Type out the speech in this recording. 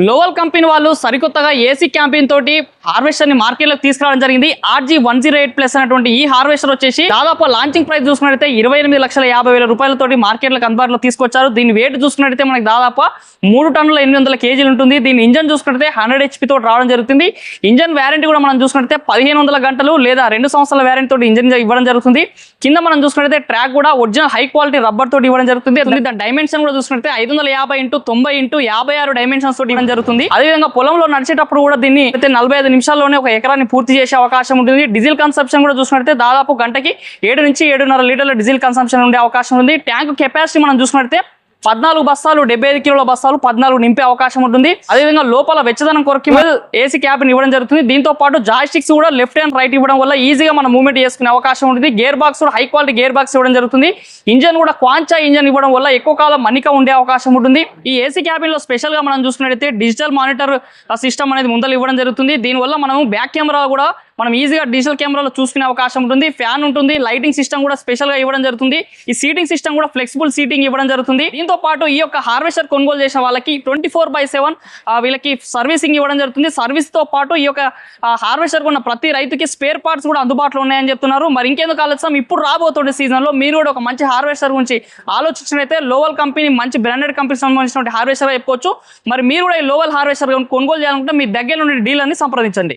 లోవల్ company వాళ్ళు సరికొత్తగా AC campaign తోటి హార్వెస్టర్ ని మార్కెట్ లోకి తీసుకురావడం జరిగింది. RG108+ అనేటువంటి ఈ హార్వెస్టర్ వచ్చేసి దాదాపు లాంచింగ్ ప్రైస్ చూసుకున్నట్లయితే 28,50,000 రూపాయలతోటి మార్కెట్ లోకి అందుబాటులో తీసుకొచ్చారు. దీని వెయిట్ చూసుకున్నట్లయితే మనకి దాదాపు 3 టన్నుల 800 కేజీలు ఉంటుంది. దీని ఇంజన్ చూసుకున్నట్లయితే 100 HP తోటి రావడం జరుగుతుంది. ఇంజన్ వ్యారంటీ కూడా మనం చూసుకున్నట్లయితే 1500 గంటలు లేదా 2 సంవత్సరాల వ్యారంటీ తోటి ఇంజన్ ఇవ్వడం జరుగుతుంది. కింద మనం చూసుకున్నట్లయితే ట్రాక్ కూడా ఒరిజినల్ హై క్వాలిటీ రబ్బర్ తోటి ఇవ్వడం జరుగుతుంది. దాని డైమెన్షన్ కూడా చూసుకున్నట్లయితే 550x90x56 డైమెన్షన్స్ తోటి ఇవ్వడం జరుగుతుంది. అదేవిధంగా పొలంలో నడిచేటప్పుడు కూడా దీన్ని 45 నిమిషాల్లోనే ఒక ఎకరాన్ని పూర్తి చేసే అవకాశం ఉంటుంది. డీజిల్ కన్సంప్షన్ కూడా చూసుకున్నట్లయితే దాదాపు గంటకి 7 నుంచి 7.5 లీటర్ల డీజిల్ కన్సంప్షన్ ఉండే అవకాశం ఉంది. ట్యాంక్ కెపాసిటీ మనం చూసుకున్నట్లయితే 14 బస్తాలు 75 కిలోల బస్తాలు 14 నింపే అవకాశం ఉంటుంది. అదేవిధంగా లోపల వెచ్చదనం కొరకు ఏసీ క్యాబిన్ ఇవ్వడం జరుగుతుంది. దీంతో పాటు జాయ్స్టిక్స్ కూడా లెఫ్ట్ అండ్ రైట్ ఇవ్వడం వల్ల ఈజీగా మనం మూవ్మెంట్ చేసుకునే అవకాశం ఉంటుంది. గేర్ బాక్స్ కూడా హై క్వాలిటీ గేర్ బాక్స్ ఇవ్వడం జరుగుతుంది. ఇంజన్ కూడా క్వాంచా ఇంజన్ ఇవ్వడం వల్ల ఎక్కువ కాలం మన్నిక ఉండే అవకాశం ఉంటుంది. ఈ ఏసీ క్యాబిన్ లో స్పెషల్ గా మనం చూసుకున్నట్లయితే డిజిటల్ మానిటర్ సిస్టమ్ అనేది ముందర ఇవ్వడం జరుగుతుంది. దీనివల్ల మనం బ్యాక్ కెమెరా కూడా మనం ఈజీగా డిజిటల్ కెమెరాలో చూసుకునే అవకాశం ఉంటుంది. ఫ్యాన్ ఉంటుంది. లైటింగ్ సిస్టమ్ కూడా స్పెషల్ గా ఇవ్వడం జరుగుతుంది. ఈ సీటింగ్ సిస్టమ్ కూడా ఫ్లెక్సిబుల్ సీటింగ్ ఇవ్వడం జరుగుతుంది. దీంతో పాటు ఈ యొక్క హార్వెస్టర్ కొనుగోలు చేసిన వాళ్ళకి 24/7 వీళ్ళకి సర్వీసింగ్ ఇవ్వడం జరుగుతుంది. సర్వీస్ తో పాటు ఈ యొక్క హార్వెస్టర్ ఉన్న ప్రతి రైతుకి స్పేర్ పార్ట్స్ కూడా అందుబాటులో ఉన్నాయని చెప్తున్నారు. మరి ఇంకెందుకు ఆలోచిస్తాం, ఇప్పుడు రాబోతున్న సీజన్ లో మీరు కూడా ఒక మంచి హార్వెస్టర్ గురించి ఆలోచించినట్లయితే లోవల్ కంపెనీ మంచి బ్రాండెడ్ కంపెనీ సంబంధించిన హార్వెస్టర్ చెప్పుకోవచ్చు. మరి మీరు కూడా ఈ లోవల్ హార్వెస్టర్ కొనుగోలు చేయాలనుకుంటే మీ దగ్గర నుండి డీలర్ని సంప్రదించండి.